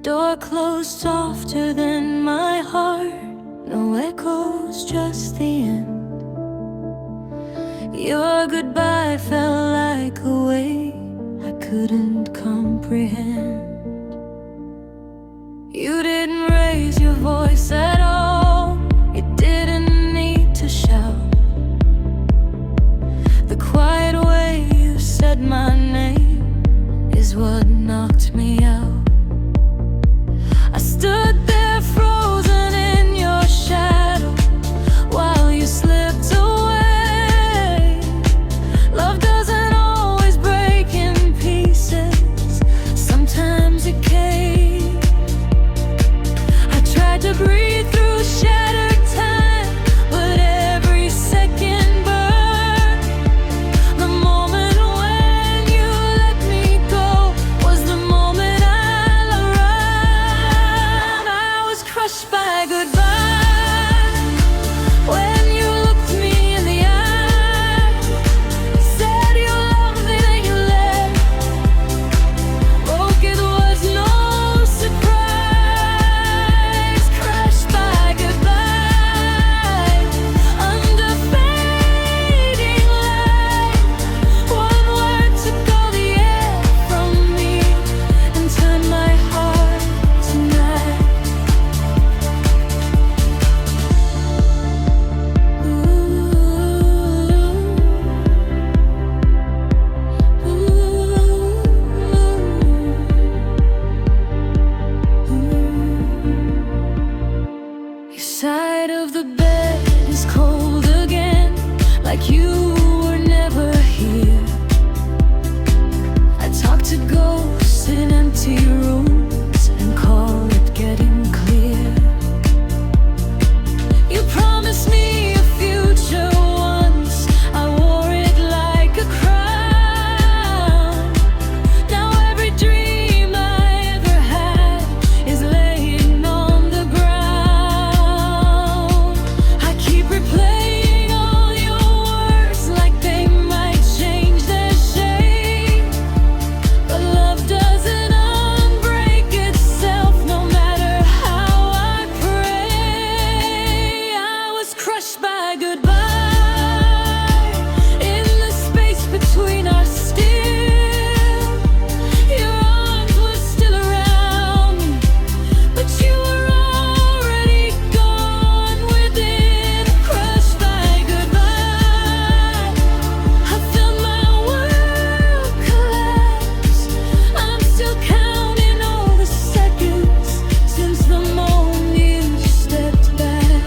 door closed softer than my heart. No echoes, just the end. Your goodbye felt like a weight I couldn't comprehend. You didn't raise your voice at all. You didn't need to shout. The quiet way you said my name is what knocked me out. I stood there frozen in your shadow while you slipped away. Love doesn't always break in pieces, sometimes it caved. I tried to breathe through shattered time, but every second burned. The moment when you let me go was the moment I'll run. I was crushed by goodbye. When you looked me in the eye, said you loved me, then you left. Broke, it was no surprise. Crushed by goodbye, under fading light. One word took all the air from me and turned my heart to night. Your side of the bed is cold again, like you were never here. I talk to ghosts in empty rooms and call it getting clear. You promised me a future once, I wore it like a crown. Now every dream I ever had is laying on the ground. I keep replaying all your words like they might change their shape. But love doesn't unbreak itself, no matter how I pray. I was crushed by goodbye in the space between our still. Your arms were still around me, but you were already gone within. Crushed by goodbye, I felt my world collapse. I'm still counting all the seconds since the moment you stepped back.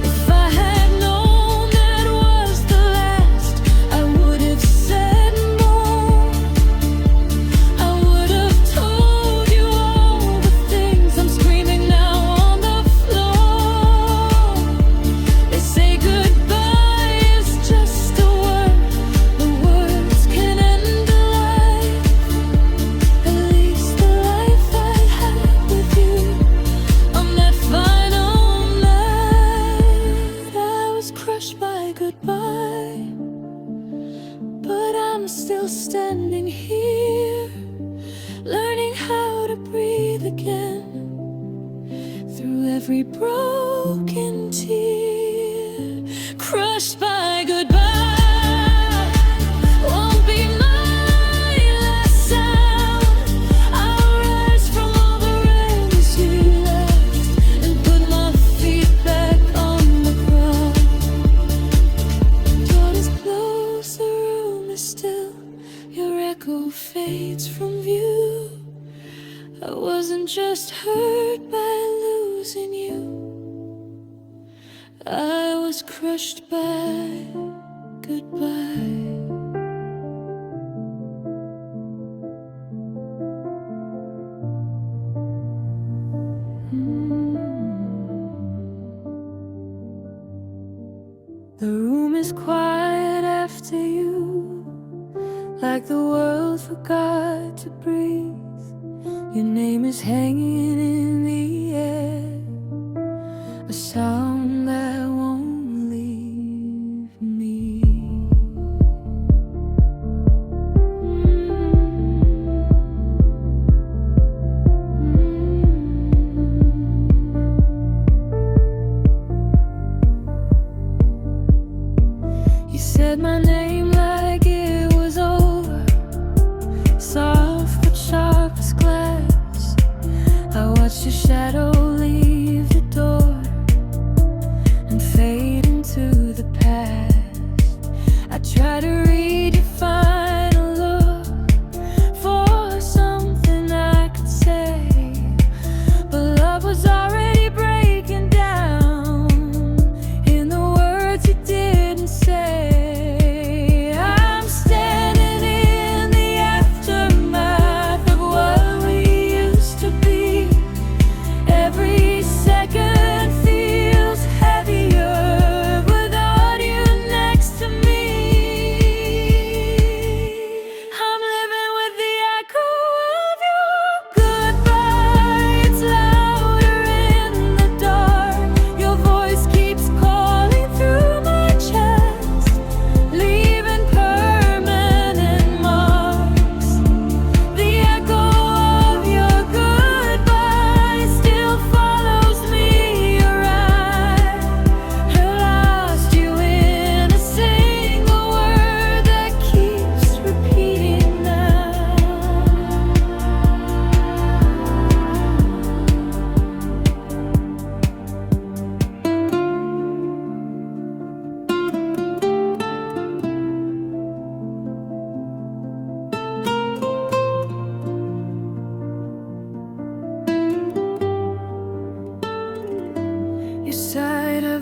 If I had known that was the last, I would have said more. I would have told you all the things I'm screaming now on the floor. They say goodbye is just a word, the words can end a life. At least the life I had with you on that final night. I was crushed by goodbye, but I'm still standing here, learning how to breathe again through every broken tear. Crushed by goodbye won't be my last sound. I'll rise from all the rays you left and put my feet back on the ground. Door is closed, the room is still. Your echo fades from view. I wasn't just hurt by losing you, I was crushed by goodbye. The room is quiet after you, like the world forgot to breathe. Your name is hanging in the air, a sound that won't leave me.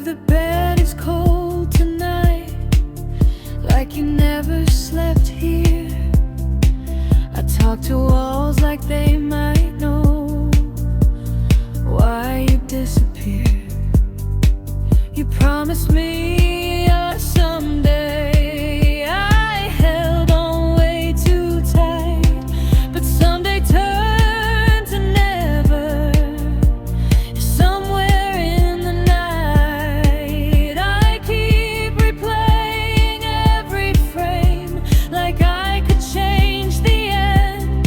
the bed is cold tonight, like you never slept here. I talk to walls like they might know why you disappeared. You promised me a someday. I held on way too tight, but someday turned to never. Somewhere in the night, I keep replaying every frame, like I could change the end.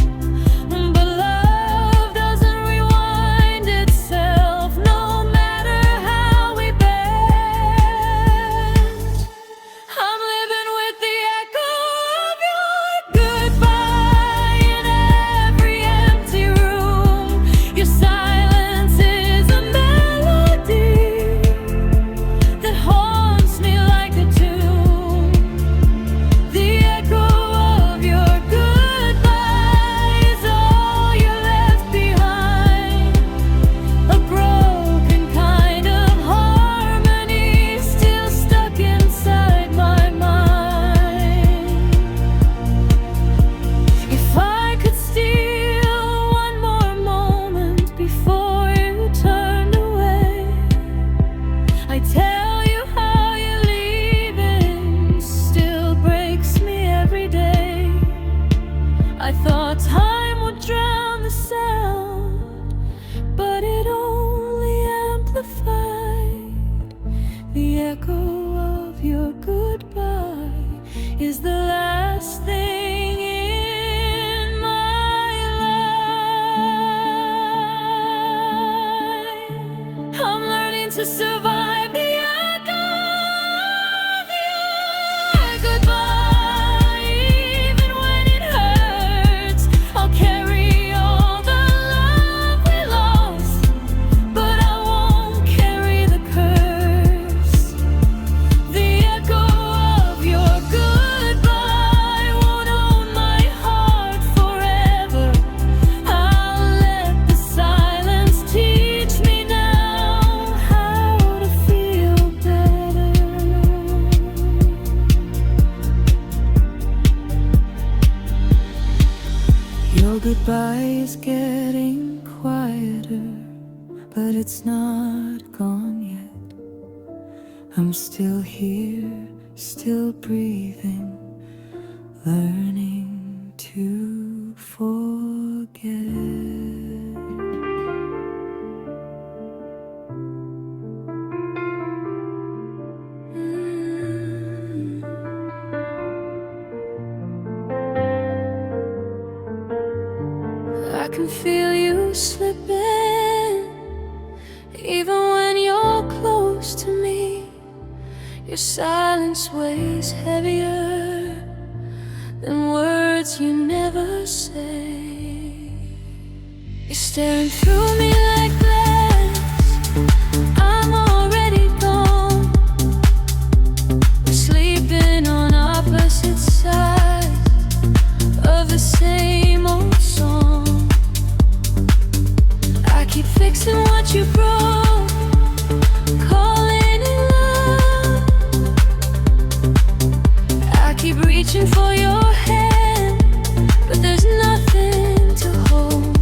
But love doesn't rewind itself, no matter how we bend. I'm living with the echo of your goodbye in every empty room. Your silence is a melody that haunts me like a tune. The echo of your goodbye is all you left behind. A broken kind of harmony still stuck inside my mind. If I could steal one more moment before you turned away, I'd tell you how you're leaving still breaks me every day. I thought time would drown the sound, but it only amplified. The echo of your goodbye is the last thing in my life. I'm learning to survive the echo of your goodbye. Even when it hurts, I'll carry all the love we lost, but I won't carry the curse. The echo of your goodbye won't own my heart forever. I'll let the silence teach me now how to feel better. Your goodbye is getting quieter, but it's not gone yet. I'm still here, still breathing, learning to forget. I can feel you slipping, even when you're close to me. Your silence weighs heavier than words you never say. You're staring through me like glass. I'm already gone. We're sleeping on opposite sides of the same old song. I keep fixing what you broke, calling it love. I keep reaching for your hand, but there's nothing to hold.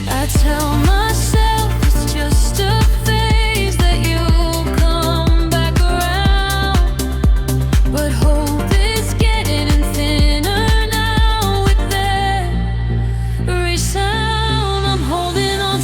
I tell myself it's just a phase, that you'll come back around, but hope is getting thinner now with every sound. I'm holding on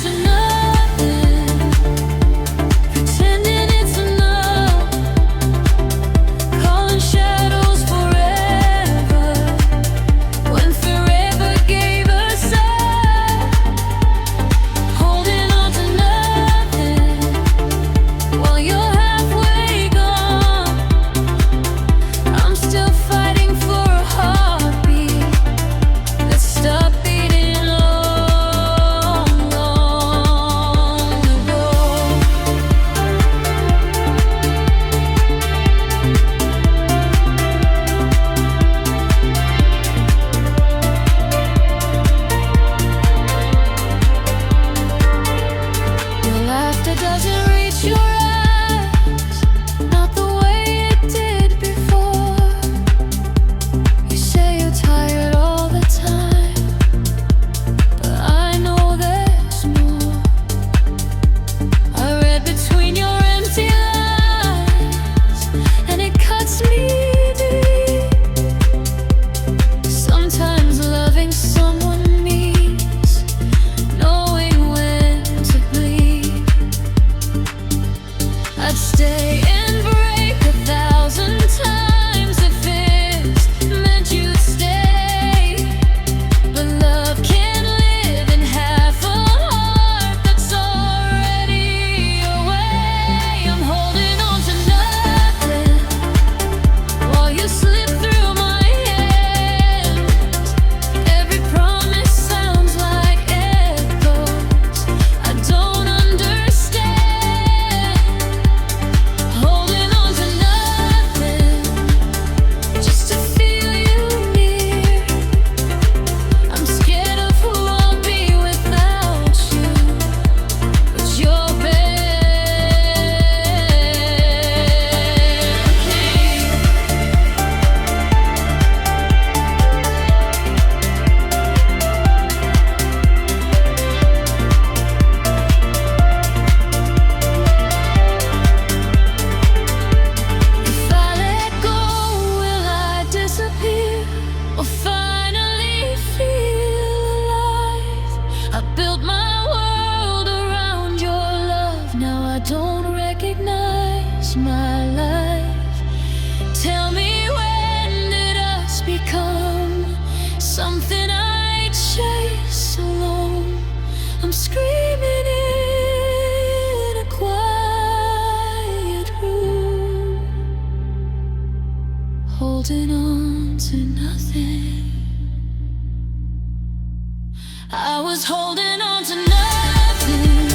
I was holding on to nothing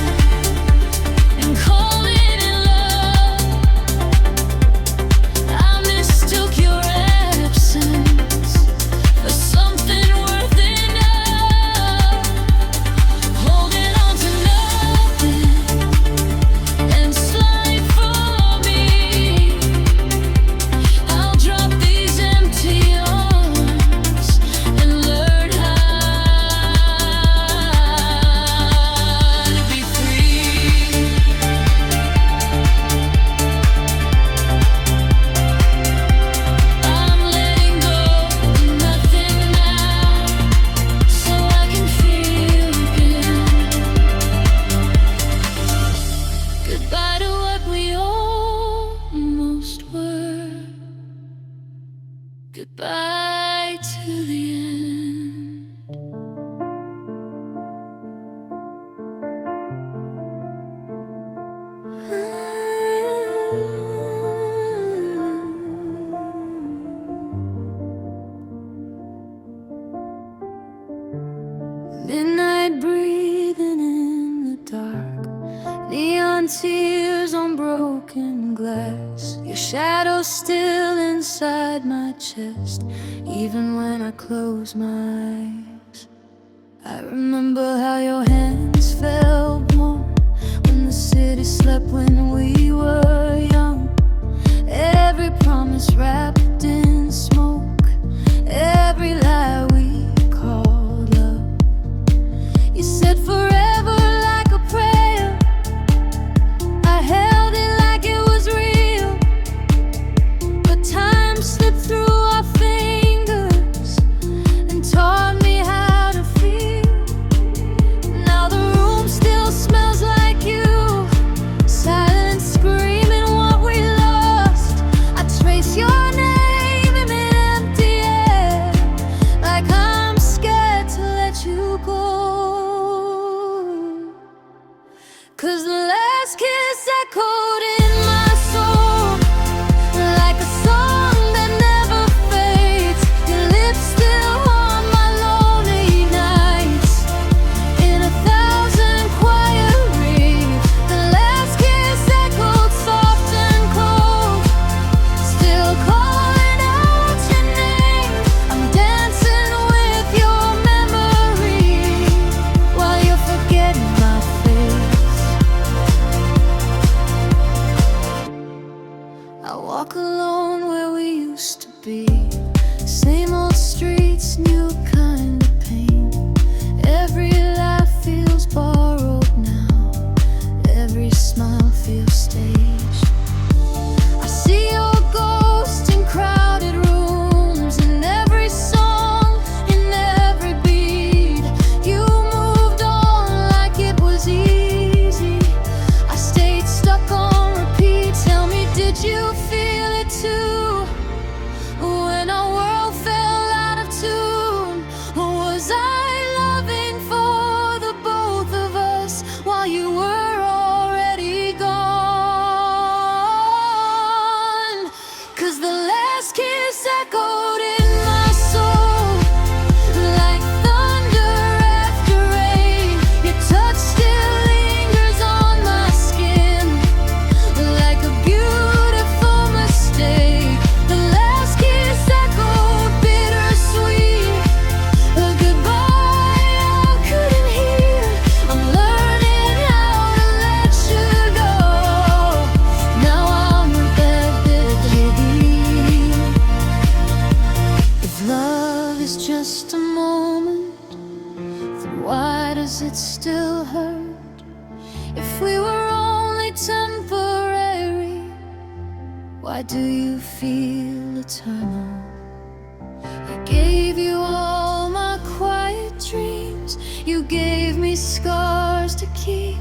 and calling it love. I mistook your absence for something worth enough. Holding on to nothing and slide for me. I'll drop these empty arms and learn how to be free. I'm letting go of nothing now, so I can feel again. Goodbye to what we almost were. Goodbye to the end. Midnight breathing in the dark, neon tears on broken glass. Your shadow still inside my chest, even when I close my eyes. I remember how your hands felt warm when the city slept when we were young. Every promise wrapped in smoke, every lie we called love. You said forever like a prayer. I held it like it was real, but time slipped through our fingers and taught me how to feel. Now the room still smells like you, silence screaming what we lost. I trace your name in the empty air, like I'm scared to let you go. 'Cause the last kiss echoed in my soul like a song that never fades. Your lips still haunt my lonely nights in 1,000 quiet reefs. The last kiss echoed soft and cold, still calling out your name. I'm dancing with your memory while you're forgetting my face. I walk alone where we used to be, same old streets, new kind of pain. Every laugh feels borrowed now, every smile feels staged. I see your ghost in crowded rooms, in every song, in every beat. You moved on like it was easy, I stayed stuck on repeat. Tell me, did you feel it too when our world fell out of tune? Or was I loving for the both of us while you were already gone? 'Cause the last kiss echoed in my soul like thunder after rain. Your touch still lingers on my skin like a beautiful mistake. The last kiss echoed bittersweet, a goodbye I couldn't hear. I'm learning how to let you go. Now I'm embedded deep. If love is just a moment, then why does it still hurt? If we were only temporary, why do you feel eternal? I gave you all my quiet dreams, you gave me scars to keep.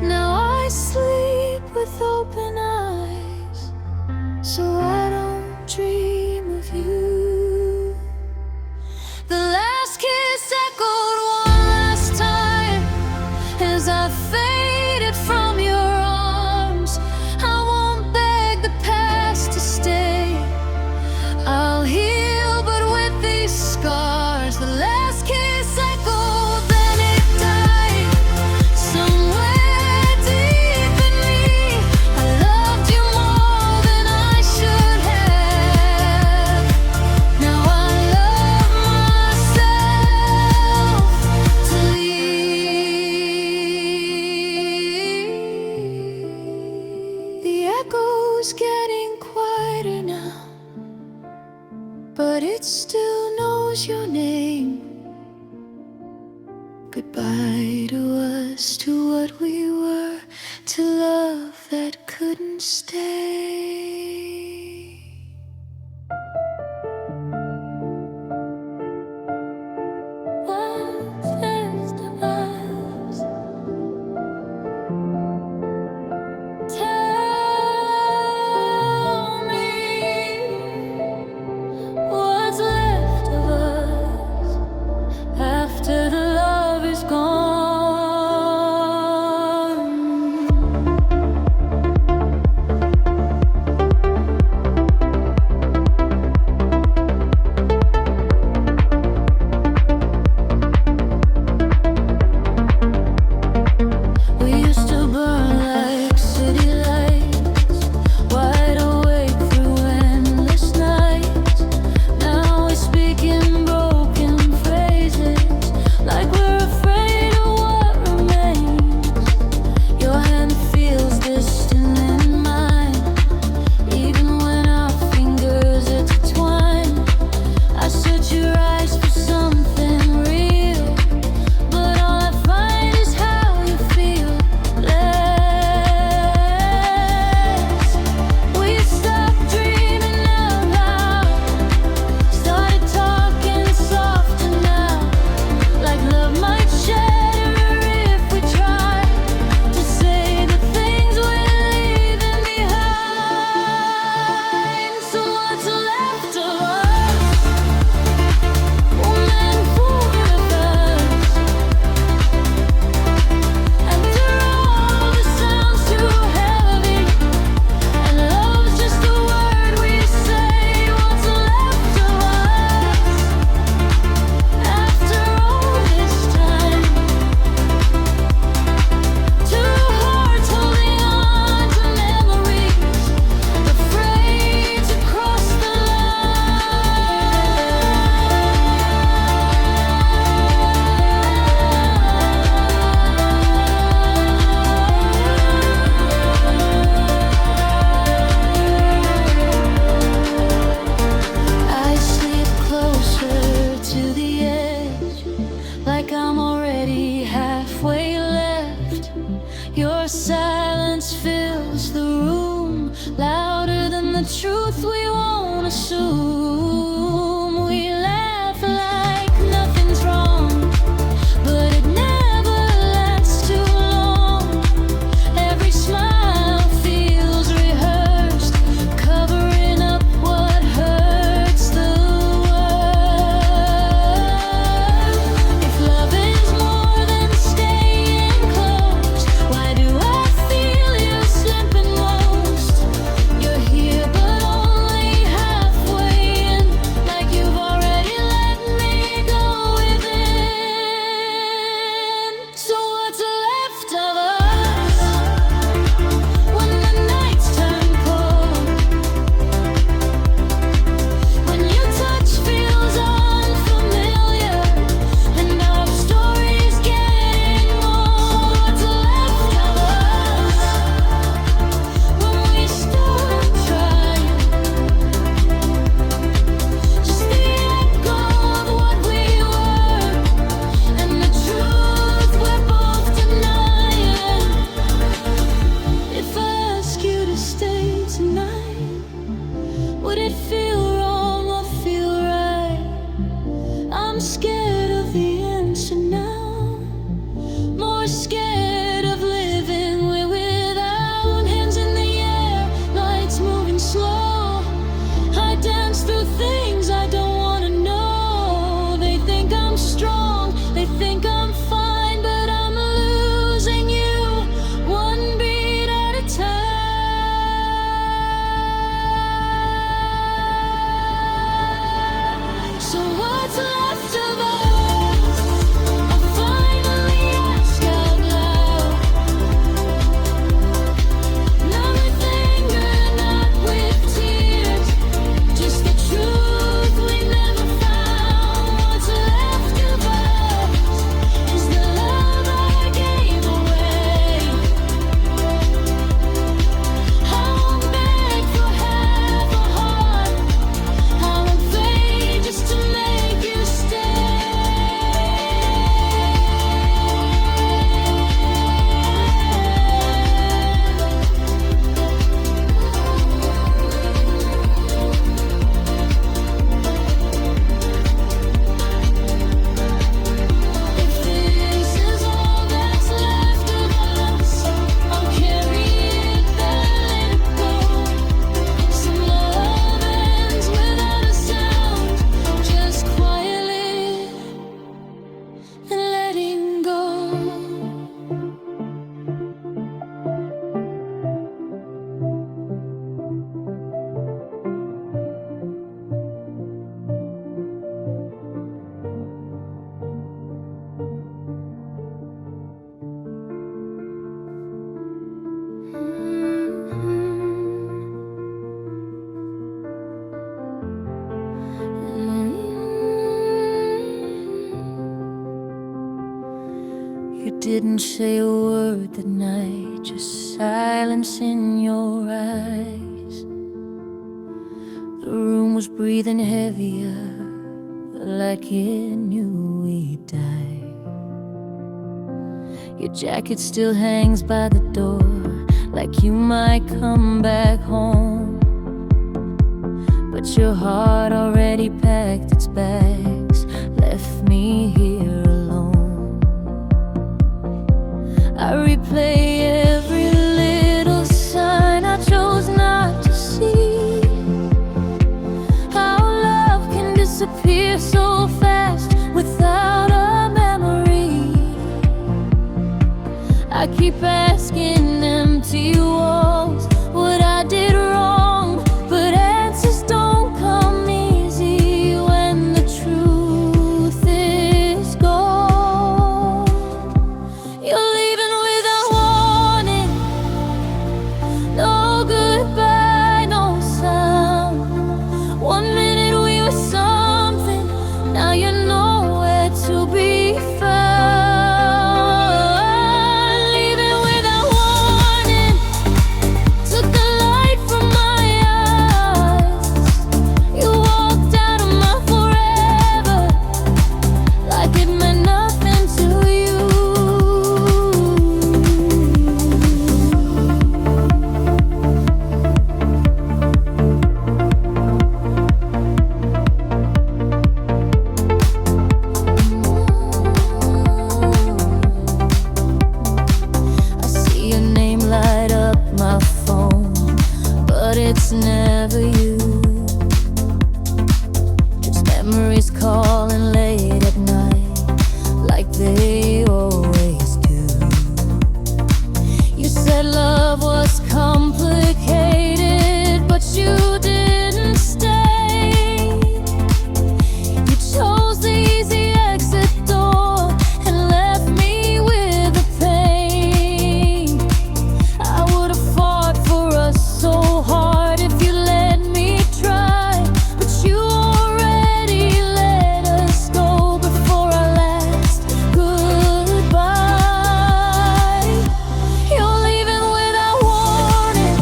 Now I sleep with open eyes, so I don't dream of you. The last kiss echoed one last time as I faded from your arms. I won't beg the past to stay, I'll heal but with these scars. The last kiss echoed, then Goodbye to us, to what we were, to love that couldn't stay. What's left of us? Tell me, what's left of us after the love is gone? didn't say a word that night, just silence in your eyes. The room was breathing heavier, like it knew we'd die. Your jacket still hangs by the door, like you might come back home. But your heart already packed its bags, left me here alone. I replay every little sign I chose not to see. How love can disappear so fast without a memory. I keep asking empty walls what I did wrong, but answers don't come easy when the truth is gone. You're leaving without warning, no goodbye, no sound. 1 minute we were something, now you're nowhere to be found. Leaving without warning, took the light from my eyes. You walked out of my forever, like it meant nothing to you. I see your name light up my phone, but it's never you. Just memories calling late at night, like they always do. You said love was complicated, but you didn't stay. You chose the easy exit door and left me with the pain. I would have fought for us so hard if you let me try, but you already let us go before our last goodbye. You're leaving without warning,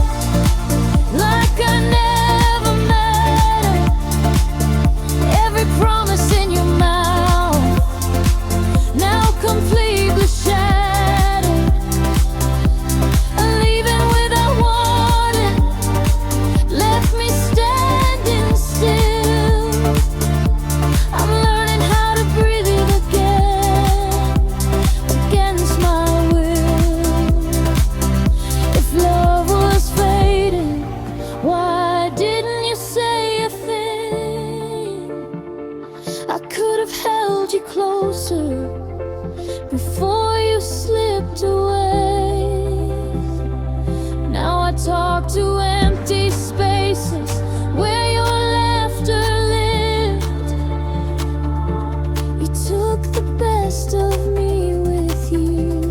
like I never met her. Every promise in your mouth, now completely shattered. Leaving without warning, left me standing still. I'm learning how to breathe it again, against my will. If love was fading, why didn't you say a thing? I could have held you closer before you slipped away. Now I talk to empty spaces where your laughter lived. You took the best of me with you,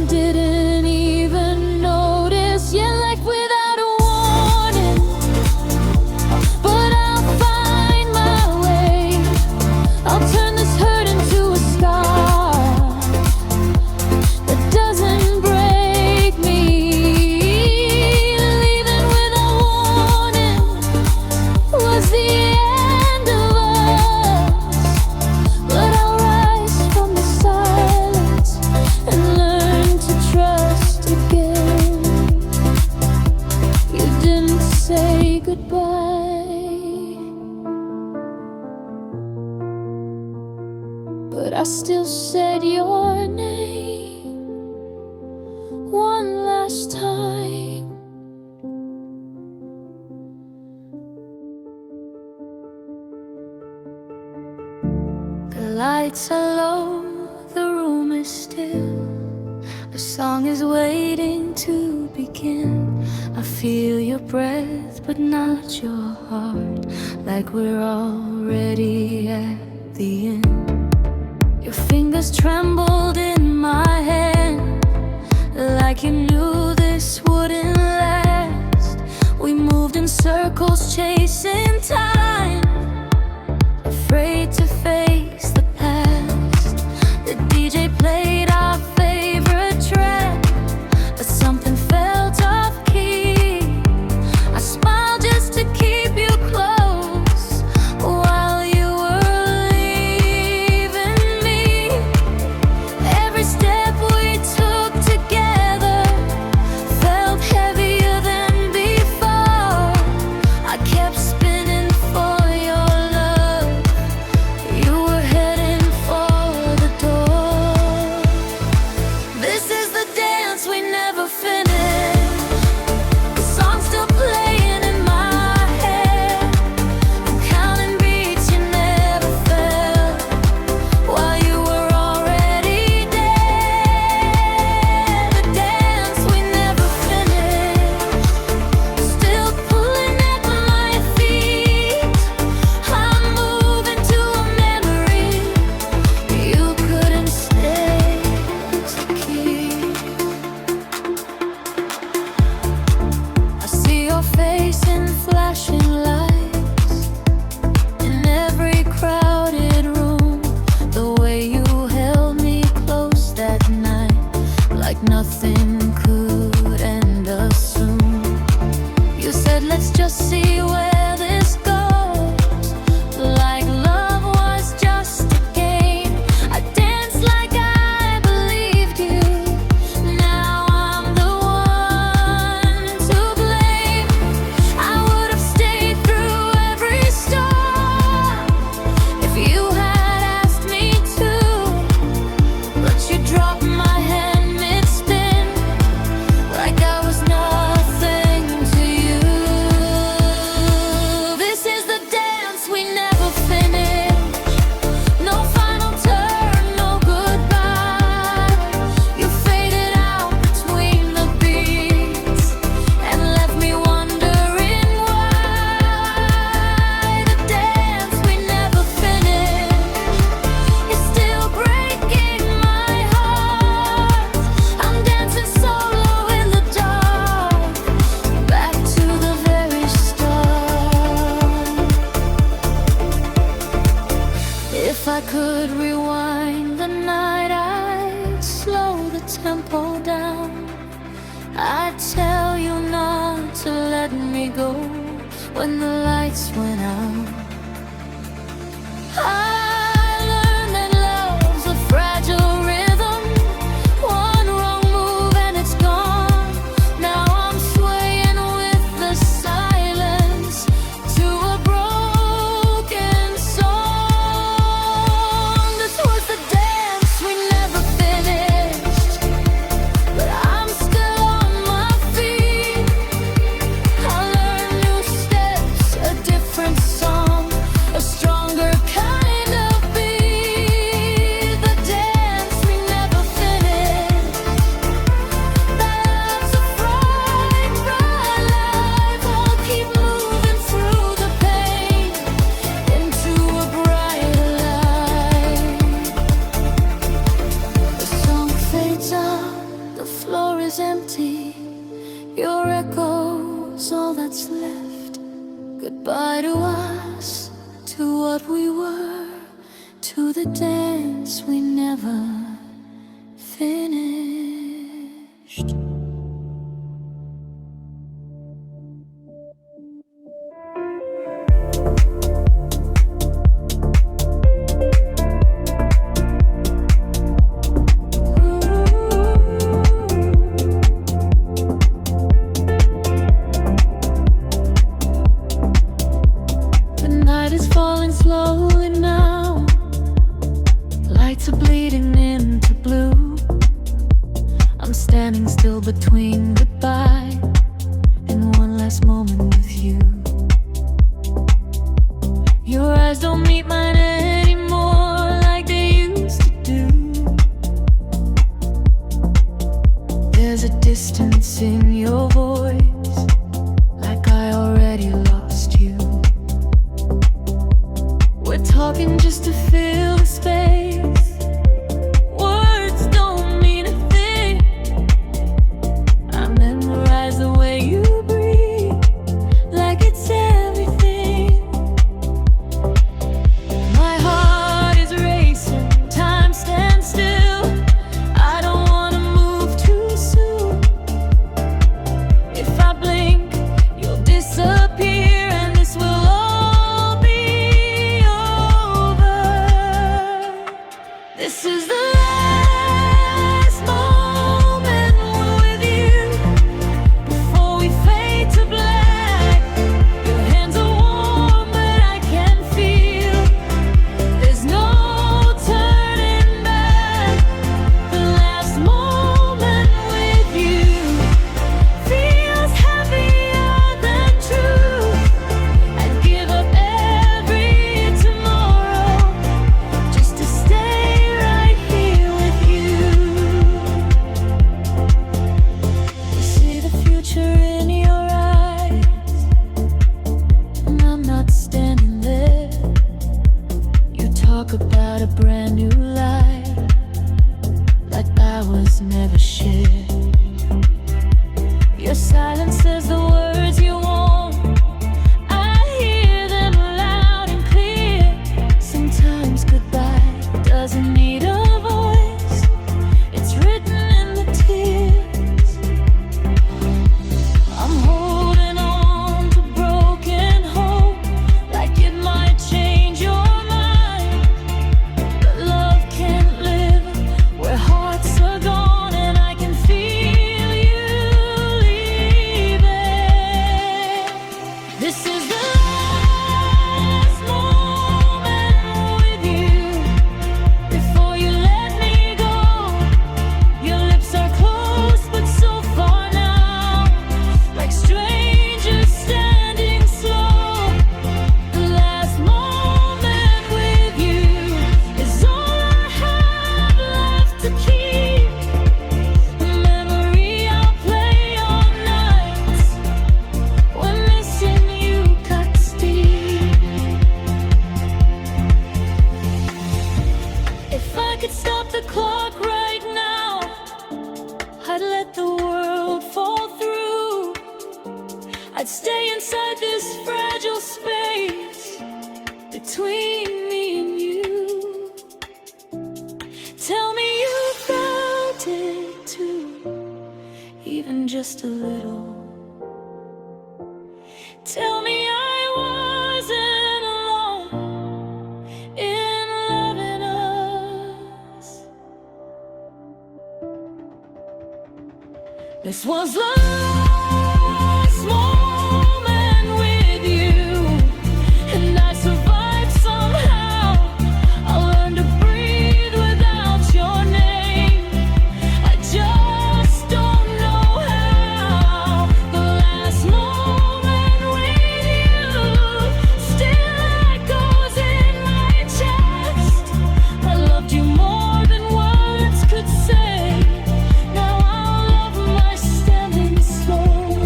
didn't even notice. You left without a warning, but I'll find my way. I'll turn this hurt into a scar that doesn't break me. Leaving without warning was the end of us, but I'll rise from the silence and learn to trust again. You didn't say goodbye, but I still said your name one last time. The lights are low, the room is still. The song is waiting to begin. I feel your breath, but not your heart, like we're already at the end. Your fingers trembled in my hand, like you knew this wouldn't last. We moved in circles, chasing time, afraid to face the past. The DJ played nothing could end us soon. You said let's just see where this goes, like love was just a game. I danced like I believed you. Now I'm the one to blame. I would have stayed through every storm if you had asked me to, but you dropped my hand mid-spin like I was nothing to you. This is the dance we never finish. No final turn, no goodbye. You faded out between the beats and left me wondering why. The dance we never finished is still breaking my heart. I'm dancing solo in the dark, back to the very start. If I could rewind the night, I'd slow the tempo down. I'd tell you not to let me go when the lights went out. I learned that love's a fragile rhythm. One wrong move and it's gone. Now I'm swaying with the silence to a broken song. This was the dance we never finished, but I'm still on my feet. I learned new steps, a different song, a stronger kind of beat. The dance we never finished, that's a fright by life. I'll keep moving through the pain into a brighter light. The song fades out, the floor is empty. Your echo's all that's left. Goodbye to us, to what we were, to the dance we never finished. The night is falling slowly now. Lights are bleeding into blue. I'm standing still between goodbye and one last moment with you. Your eyes don't meet mine anymore like they used to do. There's a distance in your voice, like I already lost you. We're talking just to fill the space. Words don't mean a thing. I memorize the way you breathe, like it's everything. My heart is racing, time stands still. I don't wanna move too soon. If I blink, you'll disappear, and this will all be over. This is the last moment with you before we fade to black. Your hands are warm, but I can feel there's no turning back. The last moment with you feels heavier than truth. I'd give up every tomorrow just to stay right here with you. You see the future in your eyes, and I'm not standing there. You talk about a brand new life, like I was never shared. Your silence says the words you want. I hear them loud and clear. Sometimes goodbye doesn't need a voice, it's written in the tears. If I could stop the clock right now, I'd let the world fall through. I'd stay inside this fragile space between me and you. Tell me you felt it too, even just a little. Tell me I wasn't alone in loving us. This was the last moment with you, and I survived somehow. I learned to breathe without your name. I just don't know how. The last moment with you still echoes in my chest. I loved you more than words could say. Now I'll love my standing soul.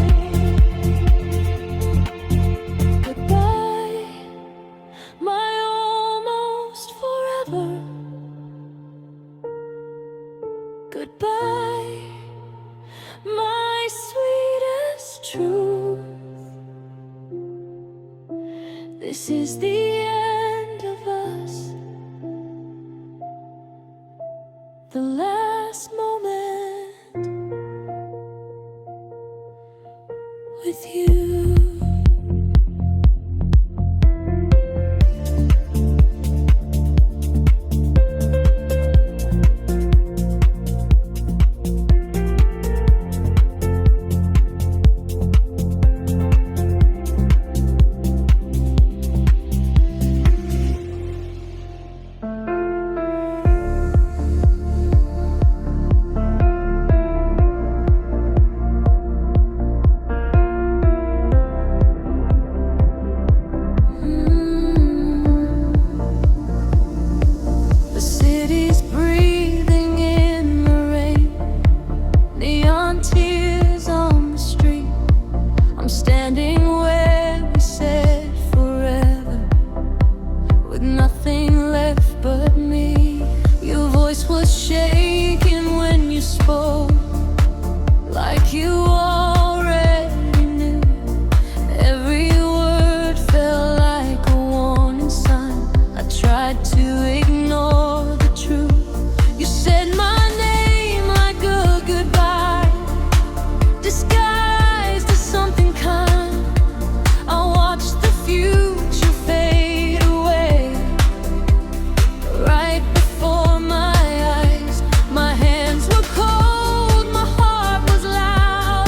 Goodbye, my almost forever. Goodbye, my sweetest truth. This is the end of us, the last moment with you. The city's breathing in the rain, neon tears on the street. I'm standing where we said forever, with nothing left but me. Your voice was shaking when you spoke, like you already knew. Every word felt like a warning sign. I tried to ignore the truth. You said my name like a goodbye, disguised as something kind. I watched the future fade away right before my eyes. My hands were cold, my heart was loud.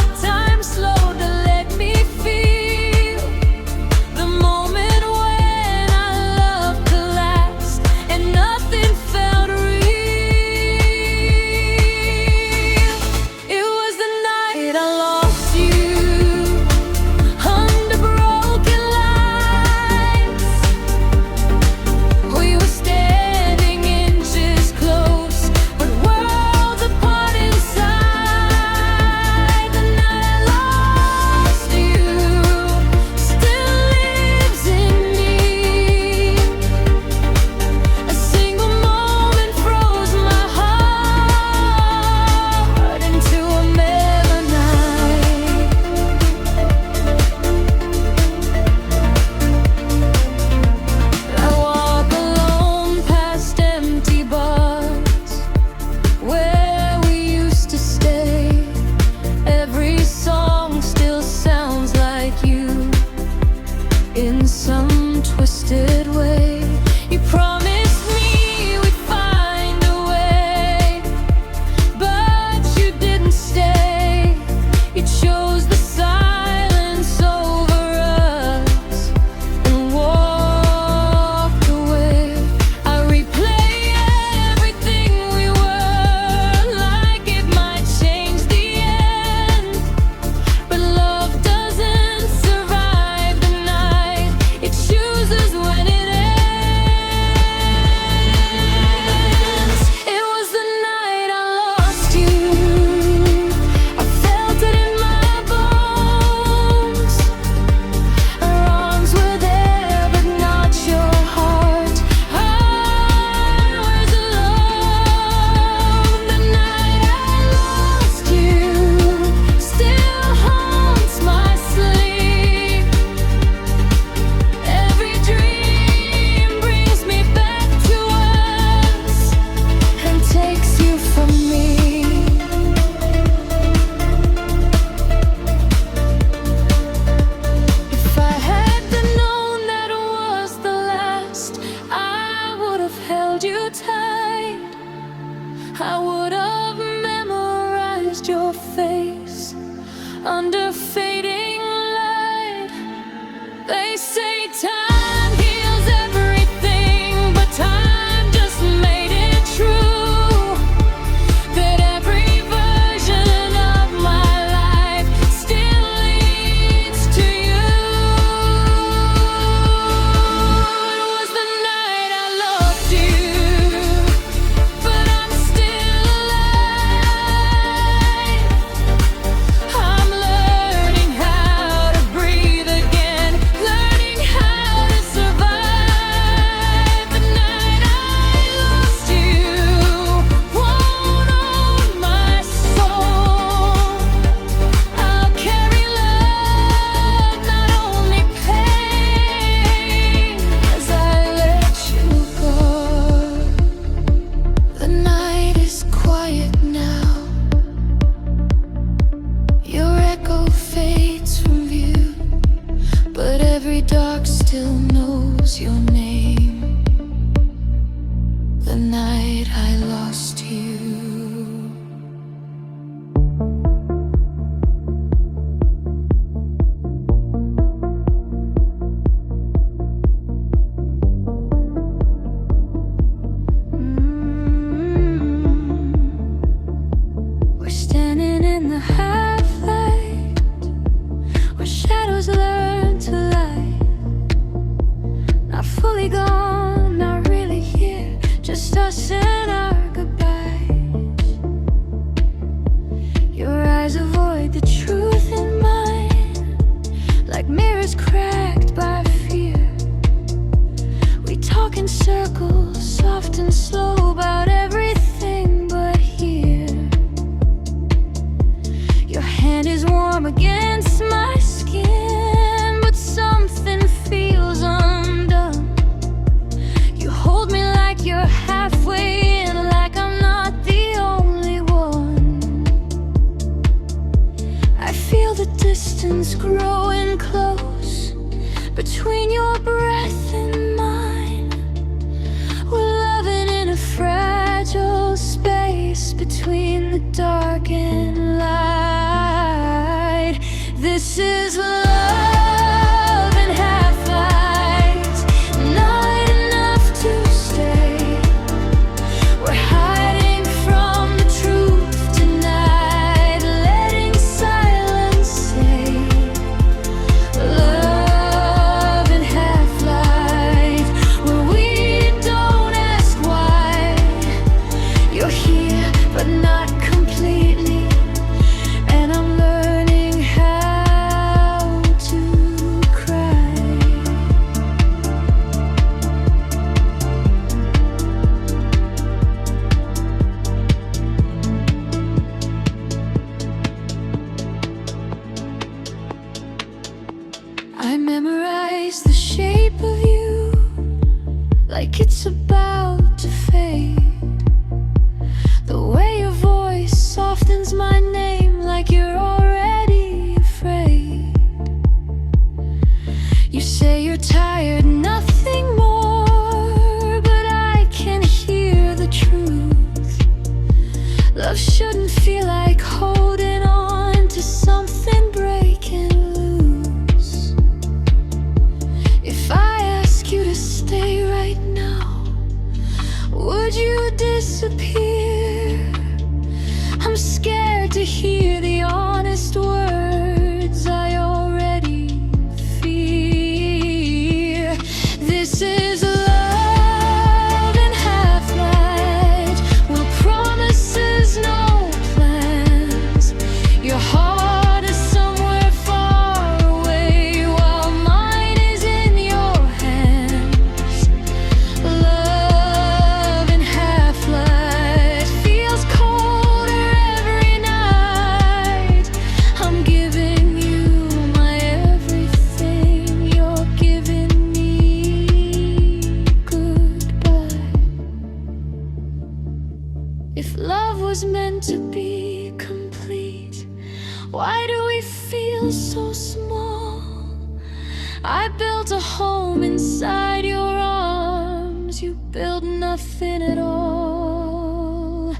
I would have memorized your face under fading light. They say time heals everything, but time just made it true that every version of my life still leads to you. It was the night I loved you, but I'm still alive. I'm learning how to breathe again, learning how to survive. The night I lost you won't own my soul. I'll carry love, not only pain, as I let you go. The night is quiet now. Your echo fades from view, but every dark still knows your name. The night I lost you. We're standing in the half-light, where shadows learn to light. Not fully gone, not really here, just us and our goodbyes. Your eyes avoid the truth in mine, like mirrors cracked by fear. We talk in circles, soft and slow, about everything but here. Your hand is warm against my skin, but something feels undone. You hold me like you're halfway in, like I'm not the only one. I feel the distance growing close between your breath and mine. We're loving in a fragile space between the dark and light. This is love in half-light, not enough to stay. We're hiding from the truth tonight, letting silence say love in half-light, where we don't ask why. You're here, but not completely, and I'm learning how to cry. I memorize the shape of you, like it's about to fade. The way your voice softens my name, like you're already afraid. You say you're tired, nothing more, but I can hear the truth. Love shouldn't feel like holding on to something breaking loose. If I ask you to stay right now, would you disappear? I'm scared to hear the honest words I already fear. This is love in half-light, well, promises, no plans. Your heart is somewhere far away, while mine is in your hands. Love in half-light feels colder every night. I'm giving you my everything, you're giving me goodbye. If love was meant to be complete, why do we feel so small? I built a home inside your arms, you built nothing at all.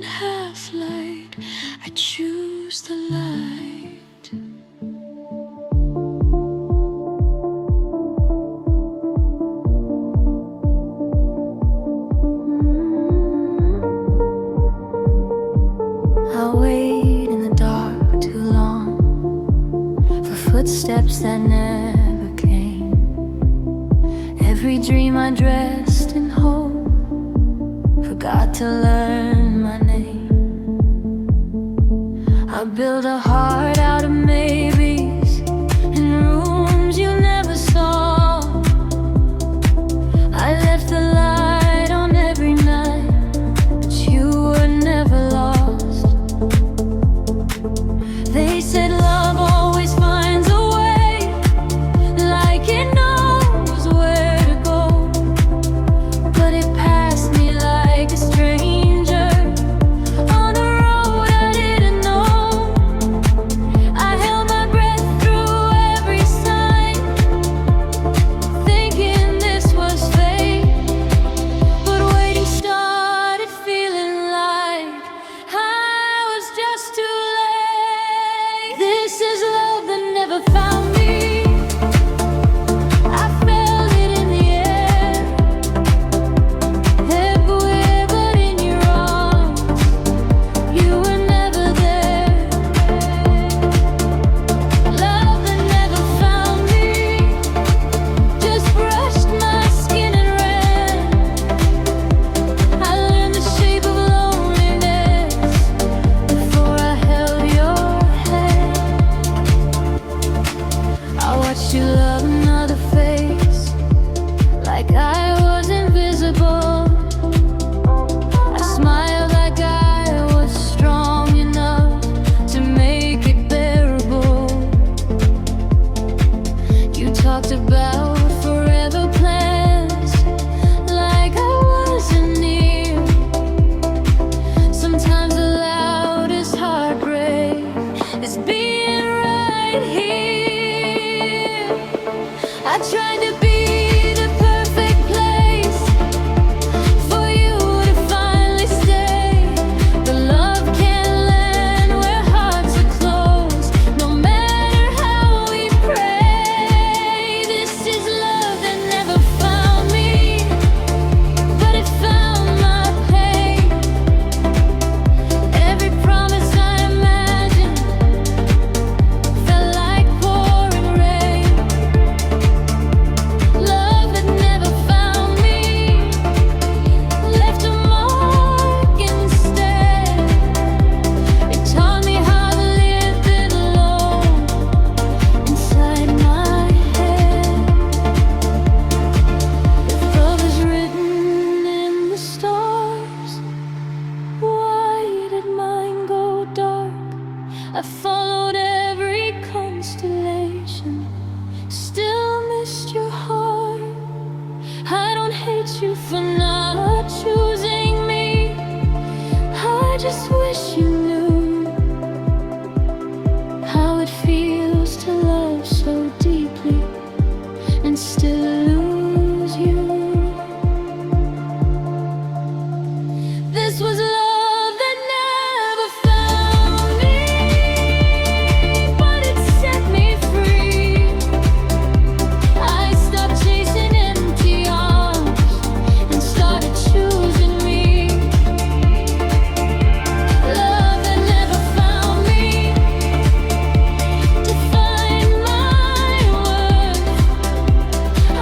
half light, I choose the light. I wait in the dark too long for footsteps that never came. Every dream I dressed in hope forgot to learn my name. I built a heart out of maybes in rooms you never saw. I left the light on every night, but you were never lost. They said love always finds a way, like it knows where to go. But it passed me like a stranger on a road I didn't know. I held my breath through every sign, thinking this was fate. But waiting started feeling like I was just too late. This is love that never found me. I felt it in the air, everywhere but in your arms. You were never there. Love that never found me just brushed my skin and ran. I learned the shape of loneliness before I held your hand. I watched you love another face, like I was invisible. I smiled like I was strong enough to make it bearable. You talked about forever plans, like I wasn't near. Sometimes the loudest heartbreak is being right here. I tried to be the perfect place for you to finally stay, but love can't land where hearts are closed, no matter how we pray. This is love that never found me, but it found my pain. Every promise I imagined felt like pouring rain. Love that never found me left a mark instead. It taught me how to live it alone inside my head. If love is written in the stars, why did mine go dark? I followed every constellation, still missed your heart. I don't hate you for not choosing me, I just wish you knew how it feels to love so deeply and still lose you. This was love that never found me, but it set me free. I stopped chasing empty arms and started choosing me. Love that never found me to find my worth.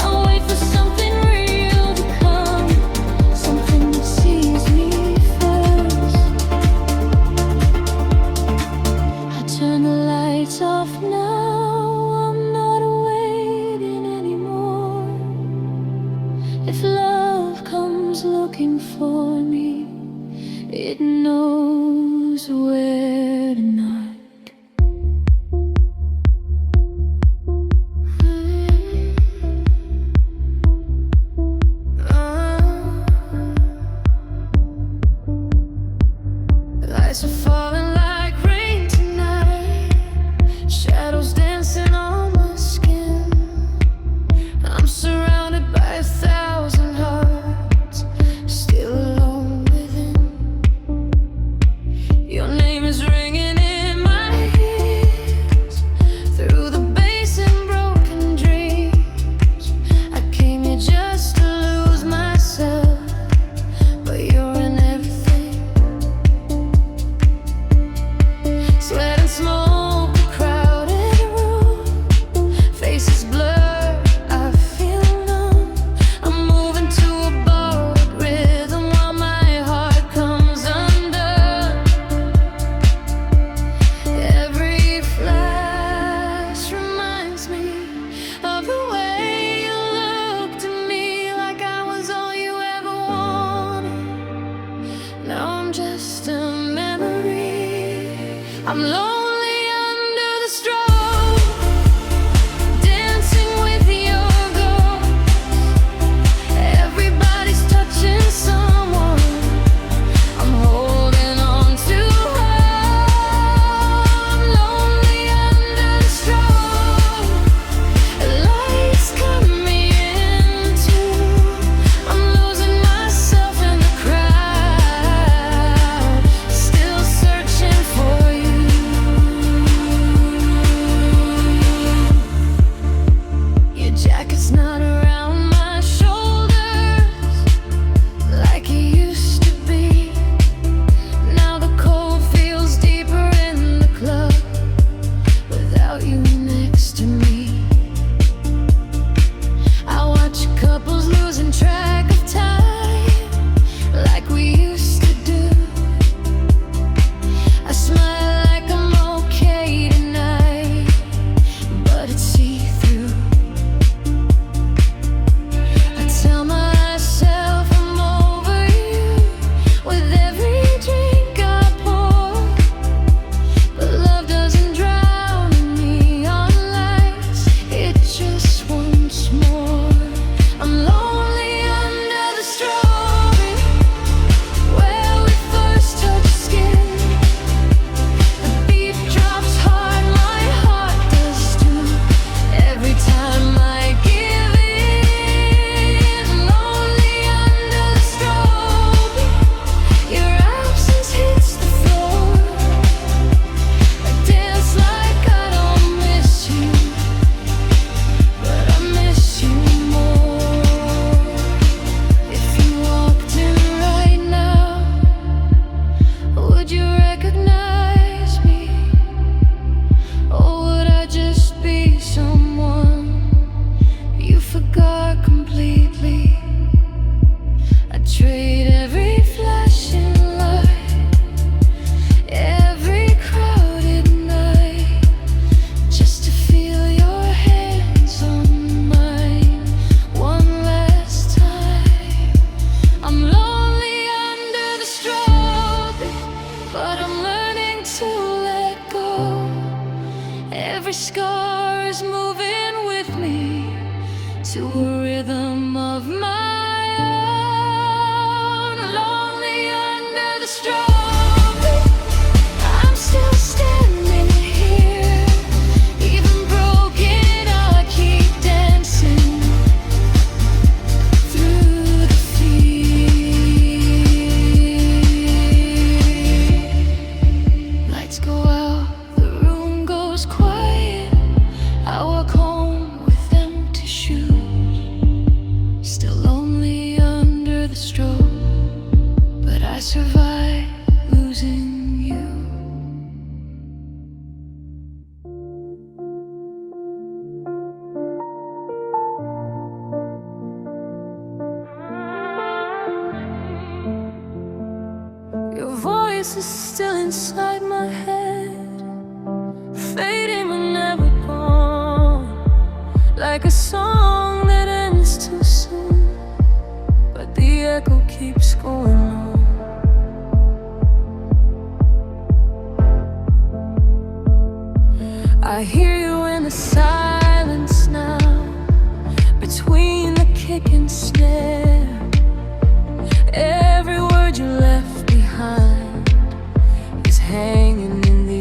I wait for something real to come, something that sees me first. I turn the lights off now, I'm not waiting anymore. If love comes looking for me, it knows where to knock. Lights are falling like rain tonight, shadows dancing on my skin. I'm surrounded by 1,000 hearts, still alone within. I'm lonely under the strobe, dancing with your ghost. Everybody's touching someone, I'm holding on to hope. I'm lonely under the strobe, lights cut me in two. I'm losing myself in the crowd, still searching for you. Your jacket's not around my shoulders like it used to be. Now the cold feels deeper in the club without you next to me. I watch couples losing track of time like we used to do. I smile like I'm okay tonight, but it's see-through. I tell myself I'm over you with every drink I pour, but love doesn't drown in neon lights, it just wants more. I'm lonely under the strawberry, where we first touched skin. The beat drops hard, my heart does too, every time I give in. Lonely under the strawberry, your absence hits the floor. I dance like I don't miss you, but I miss you more. If you walked in right now, would you recognize me? Or would I just be someone you forgot completely? I'd trade every flashing light, every crowded night, just to feel your hands on mine one last time. I'm lonely under the strawberry, but I'm learning to let go. Every scar is moving with me to a rhythm of my own. Lonely under the strawberry, I'm still standing here. Even broken, I keep dancing through the fear. Lights go out, the room goes quiet. I walk home with empty shoes, still lonely under the strobe, but I survive losing you. Your voice is still inside my head, fading but never gone, like a song that ends too soon, but the echo keeps going on. I hear you in the silence now, between the kick and snare. Every word you left behind is hanging in the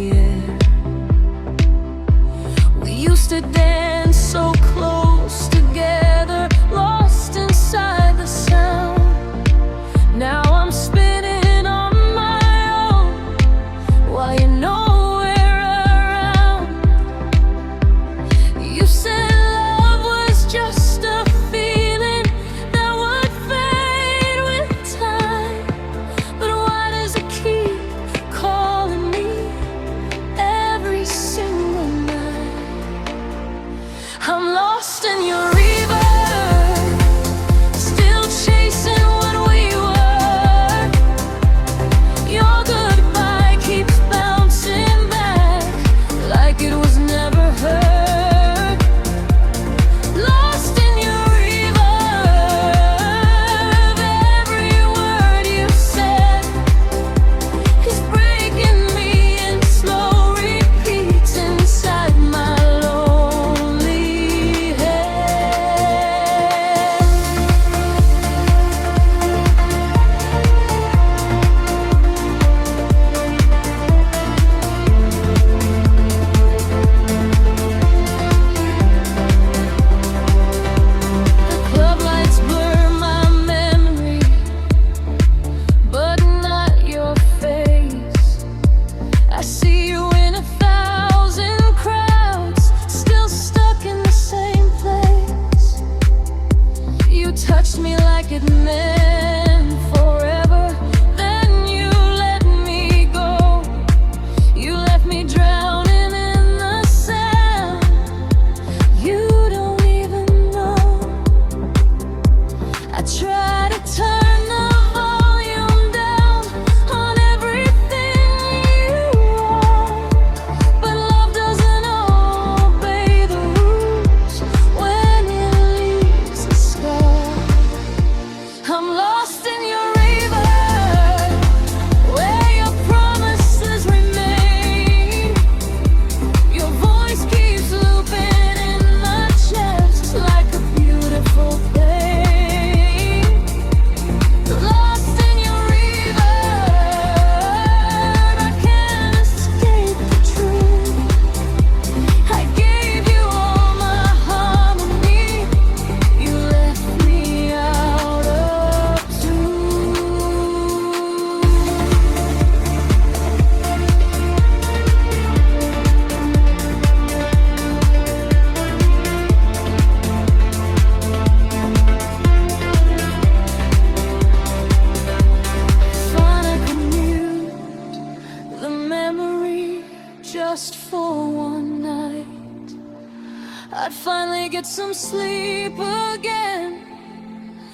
finally get some sleep again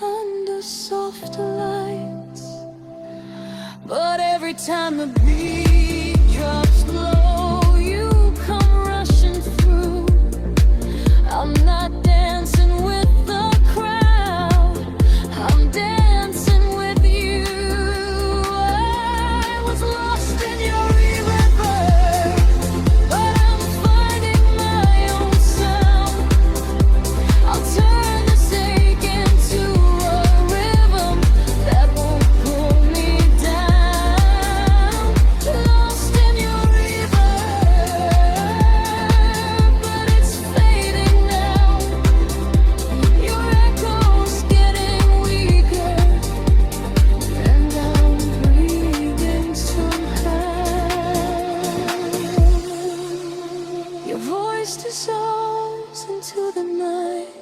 under soft lights. But every time the beat drops low, you come rushing through. I'm not dancing with the crowd, I'm dancing with you. I was lost in your river, but I'm finding my own sound. I'll turn this ache into a rhythm that won't pull me down. Lost in your river, but it's fading now. Your echo's getting weaker, and I'm breathing somehow. Your voice dissolves into the night.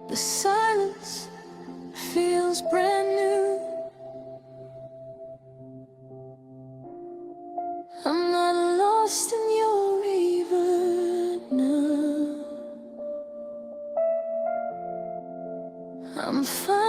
The silence feels brand new. I'm not lost in your river now. I'm fine.